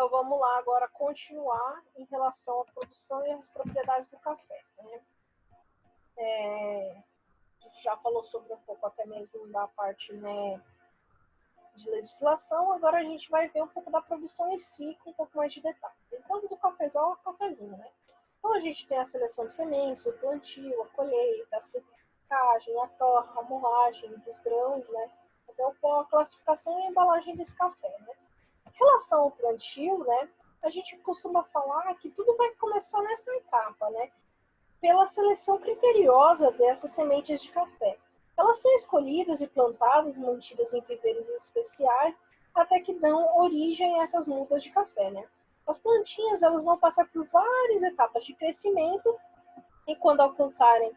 Então, vamos lá agora continuar em relação à produção e às propriedades do café, né? A gente já falou sobre um pouco até mesmo da parte, né, de legislação, agora a gente vai ver um pouco da produção em si, com um pouco mais de detalhes. Então, do cafezal ao cafezinho, né? Então, a gente tem a seleção de sementes, o plantio, a colheita, a secagem, a torra, a moagem dos grãos, né? Até o pó, a classificação e a embalagem desse café, né? Em relação ao plantio, né? A gente costuma falar que tudo vai começar nessa etapa, né? Pela seleção criteriosa dessas sementes de café. Elas são escolhidas e plantadas, mantidas em viveiros especiais, até que dão origem a essas mudas de café, né? As plantinhas elas vão passar por várias etapas de crescimento e quando alcançarem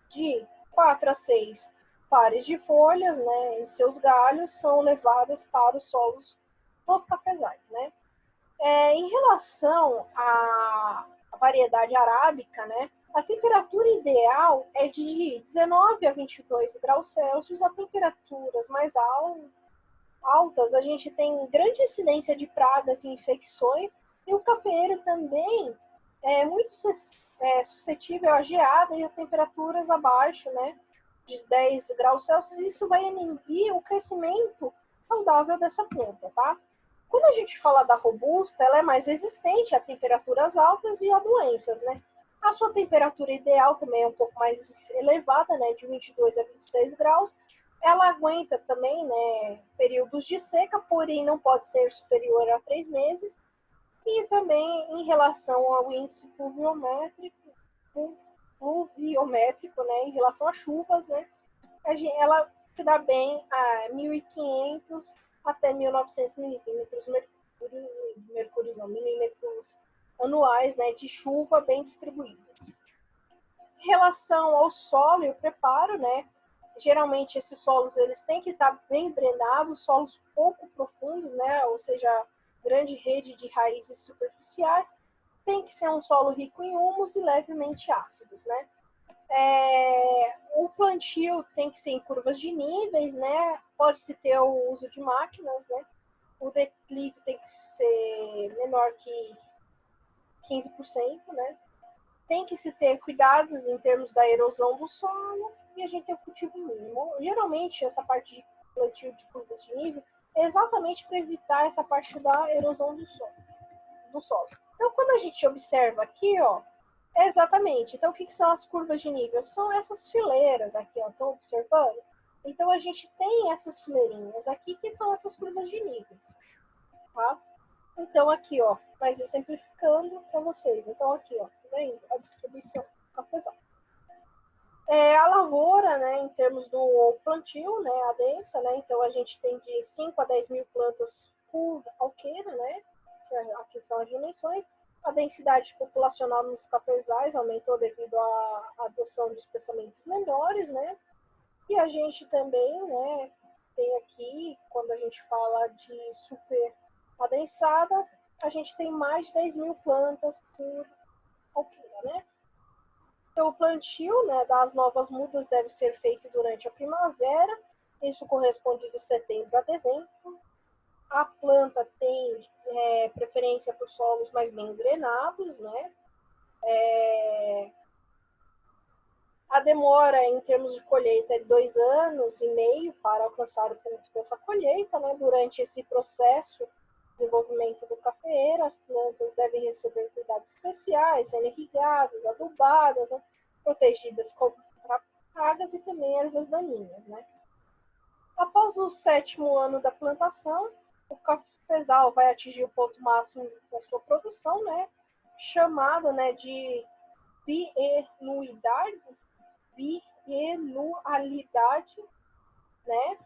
de 4 a 6 pares de folhas, né, em seus galhos, são levadas para os solos dos cafezais, né? Em relação à variedade arábica, né, a temperatura ideal é de 19 a 22 graus Celsius. A temperaturas mais altas, a gente tem grande incidência de pragas e infecções, e o cafeeiro também é muito suscetível à geada e a temperaturas abaixo, né, de 10 graus Celsius. Isso vai inibir o crescimento saudável dessa planta, tá? Quando a gente fala da robusta, ela é mais resistente a temperaturas altas e a doenças, né? A sua temperatura ideal também é um pouco mais elevada, né, de 22 a 26 graus. Ela aguenta também, né, períodos de seca, porém não pode ser superior a 3 meses. E também em relação ao índice pluviométrico, né, em relação a chuvas, né, ela se dá bem a 1.500 até 1.900 milímetros milímetros anuais, né, de chuva bem distribuídas. Em relação ao solo e o preparo, né, geralmente esses solos eles têm que estar bem drenados, solos pouco profundos, né, ou seja, grande rede de raízes superficiais. Tem que ser um solo rico em humus e levemente ácidos, né? O plantio tem que ser em curvas de níveis, né? Pode-se ter o uso de máquinas, né? O declive tem que ser menor que 15%, né? Tem que se ter cuidados em termos da erosão do solo e a gente tem o cultivo mínimo. Geralmente, essa parte de plantio de curvas de nível é exatamente para evitar essa parte da erosão do solo. Então, quando a gente observa aqui, ó, exatamente. Então, o que são as curvas de nível? São essas fileiras aqui, ó, estão observando? Então, a gente tem essas fileirinhas aqui, que são essas curvas de níveis, tá? Então, aqui, ó, mas exemplificando para vocês. Então, aqui, ó, tá vendo? A distribuição do cafezal. A lavoura, né, em termos do plantio, né, a densa, né, então a gente tem de 5 a 10 mil plantas por alqueira, né, que aqui são as dimensões. A densidade populacional nos cafezais aumentou devido à adoção de espessamentos menores, né, e a gente também, né, tem aqui, quando a gente fala de super adensada, a gente tem mais de 10 mil plantas por alqueira, né. Então, o plantio, né, das novas mudas deve ser feito durante a primavera, isso corresponde de setembro a dezembro. A planta tem preferência por solos mais bem drenados, né? A demora em termos de colheita é de 2 anos e meio para alcançar o ponto dessa colheita, né? Durante esse processo de desenvolvimento do cafeeiro, as plantas devem receber cuidados especiais, serem irrigadas, adubadas, né? Protegidas contra pragas e também ervas daninhas, né? Após o 7º ano da plantação, o cafezal vai atingir o ponto máximo da sua produção, né? Chamada, né, de bienualidade, né?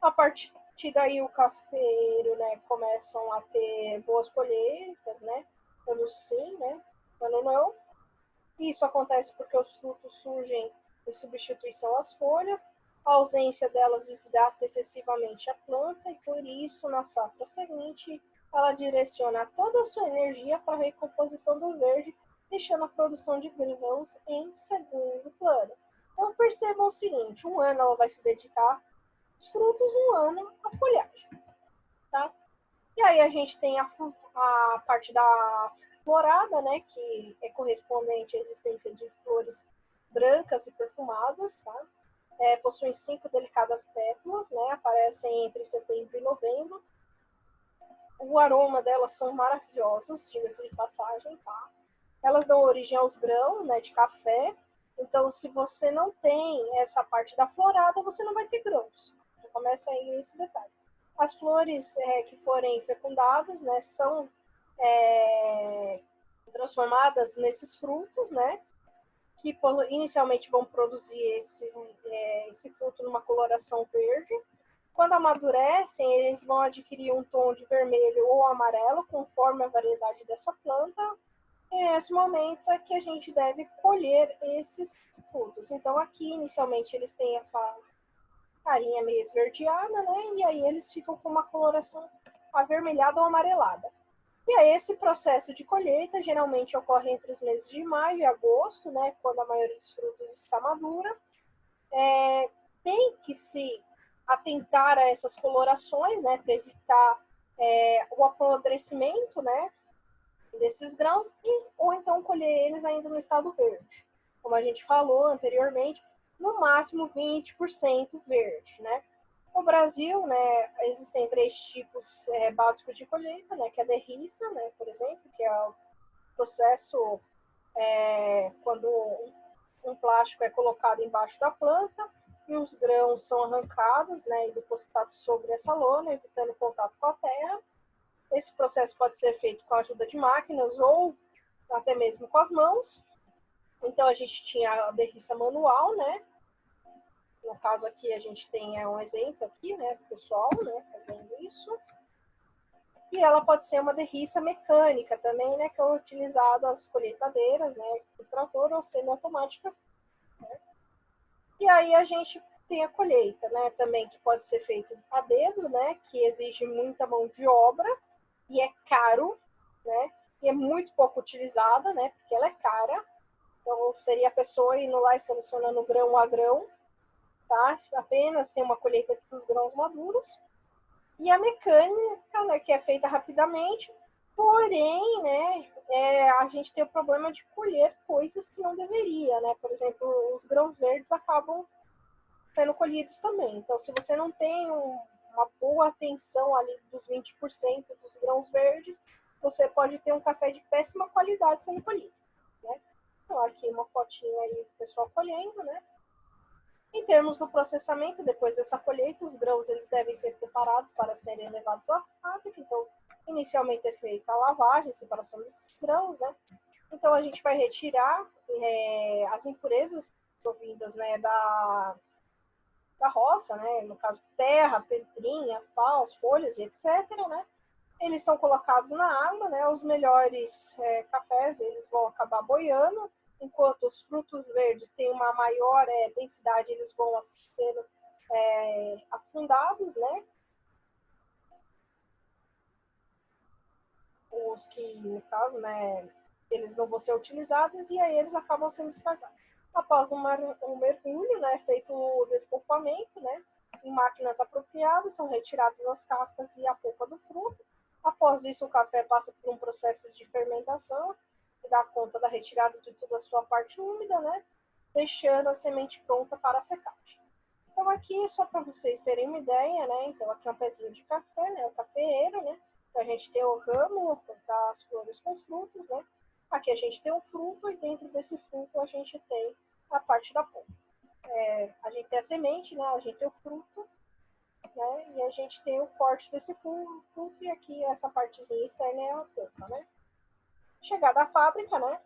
A partir daí o cafeeiro, né, começam a ter boas colheitas, né? Ano sim, né? Ano não. Isso acontece porque os frutos surgem em substituição às folhas, a ausência delas desgasta excessivamente a planta e por isso na safra seguinte ela direciona toda a sua energia para a recomposição do verde, deixando a produção de grãos em segundo plano. Então percebam o seguinte, um ano ela vai se dedicar aos frutos, um ano à folhagem, tá? E aí a gente tem a parte da florada, né, que é correspondente à existência de flores brancas e perfumadas, tá? Possuem 5 delicadas pétalas, né, aparecem entre setembro e novembro. O aroma delas são maravilhosos, diga-se de passagem, tá? Elas dão origem aos grãos, né, de café. Então, se você não tem essa parte da florada, você não vai ter grãos. Já começa aí esse detalhe. As flores que forem fecundadas, né, são transformadas nesses frutos, né, que inicialmente vão produzir esse fruto numa coloração verde. Quando amadurecem, eles vão adquirir um tom de vermelho ou amarelo, conforme a variedade dessa planta. E nesse momento é que a gente deve colher esses frutos. Então, aqui, inicialmente, eles têm essa carinha meio esverdeada, né? E aí eles ficam com uma coloração avermelhada ou amarelada. E aí esse processo de colheita geralmente ocorre entre os meses de maio e agosto, né? Quando a maioria dos frutos está madura. Tem que se atentar a essas colorações, né? Para evitar o apodrecimento, né? Desses grãos, ou então colher eles ainda no estado verde. Como a gente falou anteriormente, no máximo 20% verde, né? No Brasil, né, existem 3 tipos básicos de colheita, né, que é a derriça, né, por exemplo, que é o processo quando um plástico é colocado embaixo da planta e os grãos são arrancados, né, e depositados sobre essa lona, evitando contato com a terra. Esse processo pode ser feito com a ajuda de máquinas ou até mesmo com as mãos. Então, a gente tinha a derriça manual, né? No caso aqui, a gente tem um exemplo aqui, né? Pessoal, né? Fazendo isso. E ela pode ser uma derriça mecânica também, né? Que é utilizada as colheitadeiras, né? Do trator ou semiautomáticas. Né? E aí a gente tem a colheita, né? Também que pode ser feito a dedo, né? Que exige muita mão de obra e é caro, né? E é muito pouco utilizada, né? Porque ela é cara. Então, seria a pessoa indo lá e selecionando grão a grão, tá? Apenas tem uma colheita dos grãos maduros. E a mecânica, né? Que é feita rapidamente. Porém, né? A gente tem o problema de colher coisas que não deveria, né? Por exemplo, os grãos verdes acabam sendo colhidos também. Então, se você não tem uma boa atenção ali dos 20% dos grãos verdes, você pode ter um café de péssima qualidade sendo colhido, né? Então, aqui uma fotinha aí do pessoal colhendo, né? Em termos do processamento, depois dessa colheita, os grãos eles devem ser preparados para serem levados à fábrica. Então, inicialmente é feita a lavagem, a separação desses grãos, né? Então, a gente vai retirar as impurezas provindas, né, da roça, né? No caso, terra, pedrinhas, paus, folhas e etc., né? Eles são colocados na água, né? Os melhores cafés, eles vão acabar boiando, enquanto os frutos verdes têm uma maior densidade, eles vão ser afundados, né? Os que, no caso, né, eles não vão ser utilizados e aí eles acabam sendo descartados. Após um mergulho, né, feito o despolpamento, né, em máquinas apropriadas, são retiradas as cascas e a polpa do fruto. Após isso, o café passa por um processo de fermentação, que dá conta da retirada de toda a sua parte úmida, né, deixando a semente pronta para a secagem. Então, aqui, só para vocês terem uma ideia, né, então aqui é um pezinho de café, né, o cafeeiro, né, a gente tem o ramo das flores com os frutos, né? Aqui a gente tem o fruto e dentro desse fruto a gente tem a parte da polpa. A gente tem a semente, né? A gente tem o fruto, né? E a gente tem o corte desse fruto e aqui essa partezinha externa é a polpa, né? Chegada à fábrica, né?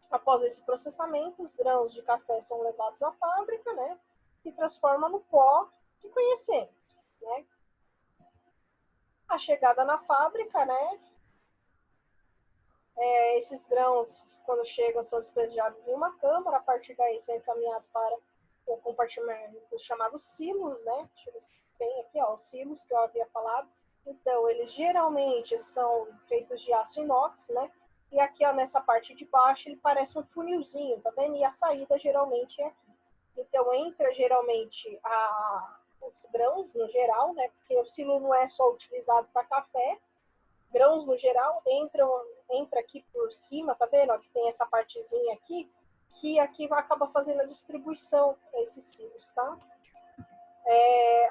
Após esse processamento, os grãos de café são levados à fábrica, né? Se transforma no pó que conhecemos, né? A chegada na fábrica, né? Esses grãos, quando chegam, são despejados em uma câmara, a partir daí são encaminhados para o compartimento chamado silos, né? Tem aqui, ó, os silos que eu havia falado. Então, eles geralmente são feitos de aço inox, né? E aqui, ó, nessa parte de baixo, ele parece um funilzinho, tá vendo? E a saída geralmente é aqui. Então, entra geralmente os grãos no geral, né? Porque o silo não é só utilizado para café, grãos no geral entra aqui por cima, tá vendo? Ó, que tem essa partezinha aqui, que aqui acaba fazendo a distribuição para esses silos, tá?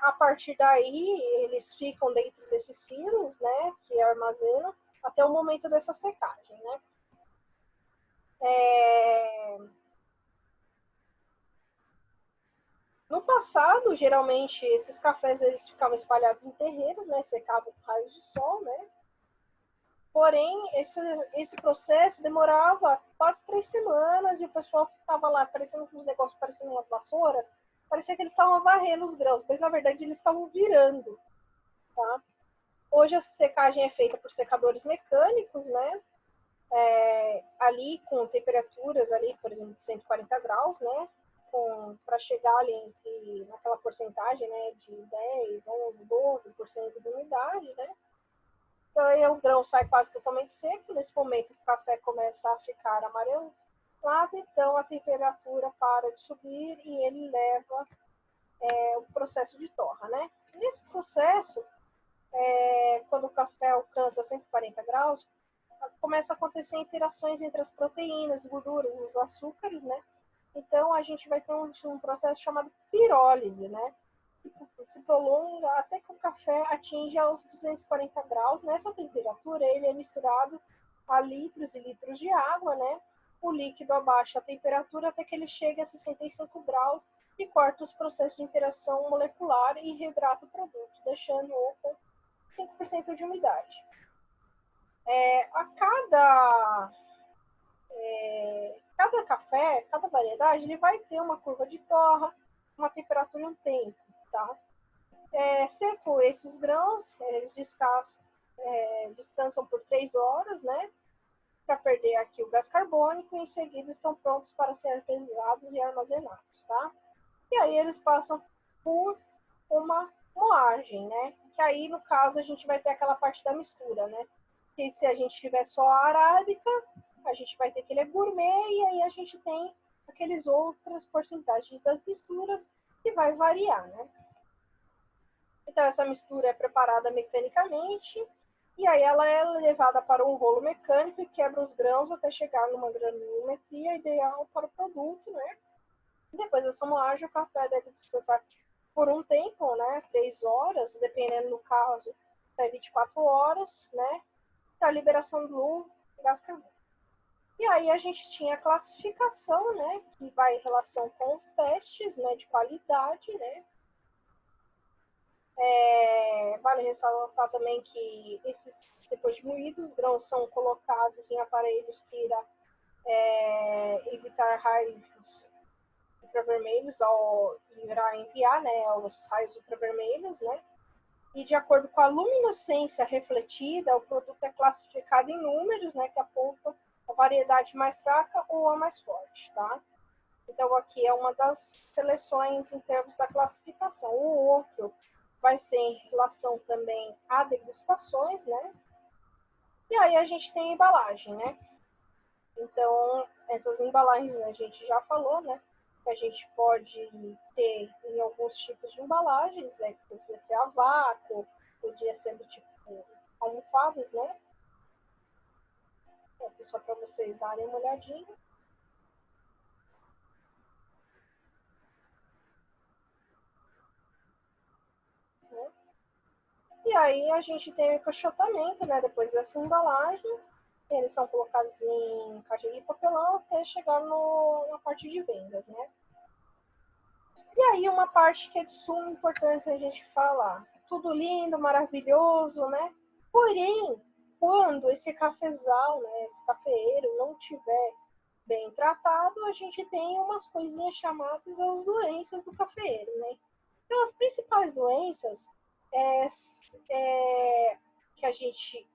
A partir daí, eles ficam dentro desses silos, né? Que armazenam até o momento dessa secagem, né? No passado, geralmente, esses cafés eles ficavam espalhados em terreiros, né? Secavam com raios de sol, né? Porém, esse processo demorava quase 3 semanas e o pessoal ficava lá, parecendo com os negócios, parecendo umas vassouras, parecia que eles estavam varrendo os grãos, mas na verdade eles estavam virando, tá? Hoje a secagem é feita por secadores mecânicos, né? Ali com temperaturas ali, por exemplo, de 140 graus, né? Para chegar ali naquela porcentagem, né? De 10, 11, 12% de umidade, né? Então aí o grão sai quase totalmente seco. Nesse momento o café começa a ficar amarelado, então a temperatura para de subir e ele leva o processo de torra, né? Nesse processo, quando o café alcança 140 graus, começa a acontecer interações entre as proteínas, gorduras e os açúcares, né? Então a gente vai ter um processo chamado pirólise, né? Se prolonga até que o café atinja os 240 graus. Nessa temperatura, ele é misturado a litros e litros de água, né? O líquido abaixa a temperatura até que ele chegue a 65 graus e corta os processos de interação molecular e reidrata o produto, deixando-o com 5% de umidade. Cada café, cada variedade, ele vai ter uma curva de torra, uma temperatura e um tempo, tá? Seco esses grãos, eles descansam por 3 horas, né? Para perder aqui o gás carbônico e em seguida estão prontos para serem pesados e armazenados, tá? E aí eles passam por uma moagem, né? Que aí, no caso, a gente vai ter aquela parte da mistura, né? Que se a gente tiver só a arábica, a gente vai ter que ele é gourmet e aí a gente tem aqueles outras porcentagens das misturas que vai variar, né? Então, essa mistura é preparada mecanicamente e aí ela é levada para um rolo mecânico e quebra os grãos até chegar numa granulometria ideal para o produto, né? E depois dessa moagem, o café deve descansar por um tempo, né? 3 horas, dependendo do caso, até 24 horas, né? Para a liberação do gás carbônico. E aí a gente tinha a classificação, né? Que vai em relação com os testes, né? De qualidade, né? Vale ressaltar também que depois de moídos, os grãos são colocados em aparelhos que irá evitar raios ultravermelhos, irá enviar, né, os raios ultravermelhos, né? E de acordo com a luminescência refletida, o produto é classificado em números, né, que apontam a variedade mais fraca ou a mais forte, tá? Então aqui é uma das seleções em termos da classificação. O outro vai ser em relação também a degustações, né? E aí a gente tem a embalagem, né? Então, essas embalagens a gente já falou, né? Que a gente pode ter em alguns tipos de embalagens, né? Que podia ser a vácuo, podia ser do tipo almofadas, né? Aqui só para vocês darem uma olhadinha. Né? E aí a gente tem o encaixotamento, né? Depois dessa embalagem, eles são colocados em caixa de papelão até chegar na parte de vendas, né? E aí uma parte que é de suma importância a gente falar. Tudo lindo, maravilhoso, né? Porém, quando esse cafezal, né, esse cafeeiro não tiver bem tratado, a gente tem umas coisinhas chamadas as doenças do cafeeiro, né? Então, as principais doenças que a gente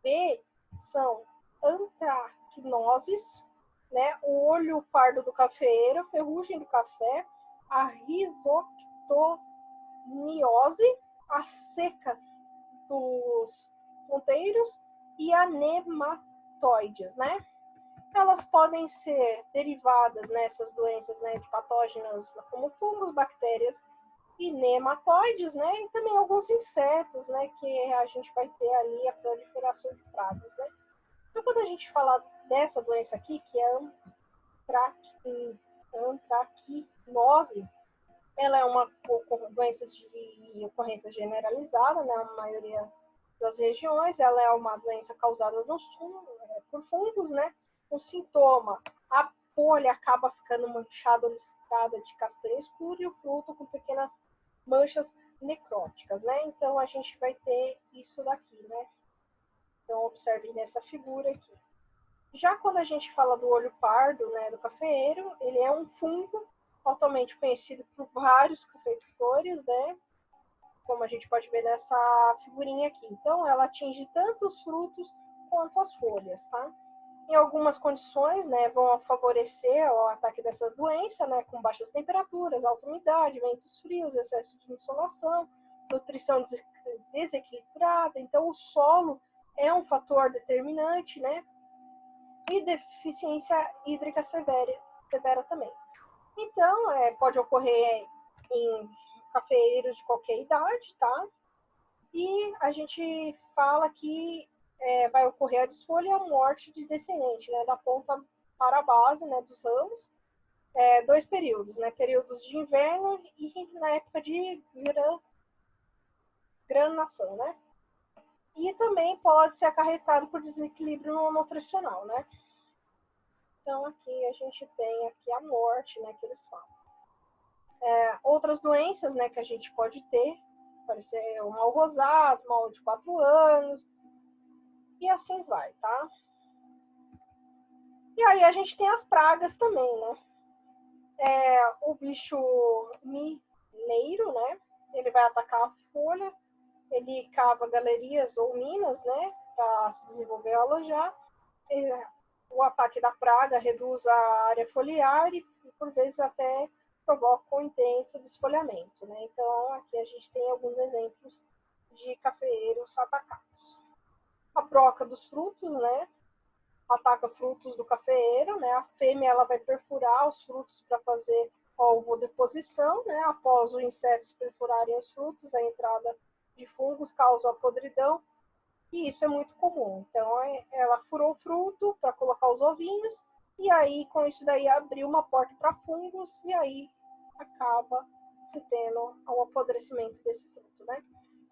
vê são antracnoses, né, o olho pardo do cafeeiro, ferrugem do café, a risoctoniose, a seca dos ponteiros e a nematóides, né? Elas podem ser derivadas nessas doenças, né, de patógenos como fungos, bactérias e nematóides, né? E também alguns insetos, né? Que a gente vai ter ali a proliferação de pragas, né? Então, quando a gente fala dessa doença aqui, que é antraquinose, ela é uma doença de ocorrência generalizada, né? Na maioria das regiões, ela é uma doença causada por fungos, né? O sintoma, a folha acaba ficando manchada ou listrada de castanho escuro e o fruto com pequenas manchas necróticas, né? Então a gente vai ter isso daqui, né? Então observe nessa figura aqui. Já quando a gente fala do olho pardo, né, do cafeeiro, ele é um fungo altamente conhecido por vários cafeicultores, né? Como a gente pode ver nessa figurinha aqui. Então, ela atinge tanto os frutos quanto as folhas, tá? Em algumas condições, né, vão favorecer o ataque dessa doença, né, com baixas temperaturas, alta umidade, ventos frios, excesso de insolação, nutrição desequilibrada. Então, o solo é um fator determinante, né? E deficiência hídrica severa também. Então, pode ocorrer em cafeeiros de qualquer idade, tá? E a gente fala que vai ocorrer a desfolha e a morte de descendente, né? Da ponta para a base, né? Dos ramos. 2 períodos, né? Períodos de inverno e na época de granação, né? E também pode ser acarretado por desequilíbrio nutricional, né? Então, aqui a gente tem aqui a morte, né? Que eles falam. Outras doenças, né, que a gente pode ter, pode ser o mal rosado, mal de 4 anos, e assim vai, tá? E aí a gente tem as pragas também, né? O bicho mineiro, né? Ele vai atacar a folha, ele cava galerias ou minas, né? Para se desenvolver e alojar. O ataque da praga reduz a área foliar e, por vezes, até provoca um intenso desfolhamento, né? Então, aqui a gente tem alguns exemplos de cafeeiros atacados. A broca dos frutos, né? Ataca frutos do cafeeiro, né? A fêmea ela vai perfurar os frutos para fazer ovodeposição, né? Após os insetos perfurarem os frutos, a entrada de fungos causa a podridão, e isso é muito comum. Então, ela furou o fruto para colocar os ovinhos, e aí, com isso daí, abriu uma porta para fungos, e aí acaba se tendo um apodrecimento desse fruto, né?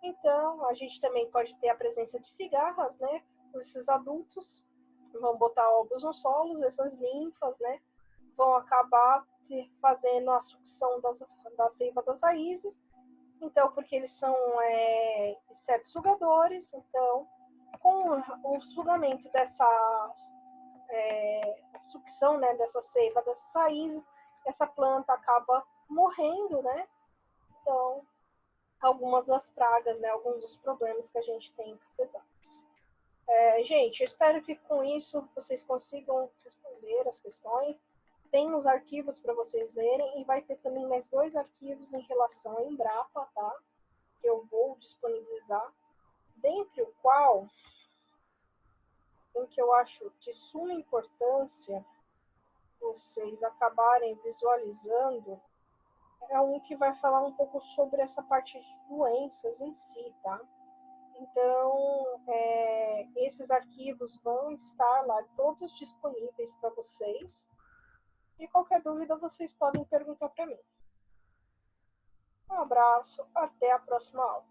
Então, a gente também pode ter a presença de cigarras, né? Esses adultos vão botar ovos nos solos, essas linfas, né? Vão acabar fazendo a sucção da seiva das raízes. Então, porque eles são insetos sugadores, então, com o sugamento dessa sucção, né, dessa seiva, dessas raízes, essa planta acaba morrendo, né? Então, algumas das pragas, né, alguns dos problemas que a gente tem pesados. Gente, eu espero que com isso vocês consigam responder as questões. Tem os arquivos para vocês lerem e vai ter também mais 2 arquivos em relação à Embrapa, tá? Que eu vou disponibilizar, dentre o qual, um que eu acho de suma importância vocês acabarem visualizando, é um que vai falar um pouco sobre essa parte de doenças em si, tá? Então, esses arquivos vão estar lá todos disponíveis para vocês. E qualquer dúvida, vocês podem perguntar para mim. Um abraço, até a próxima aula.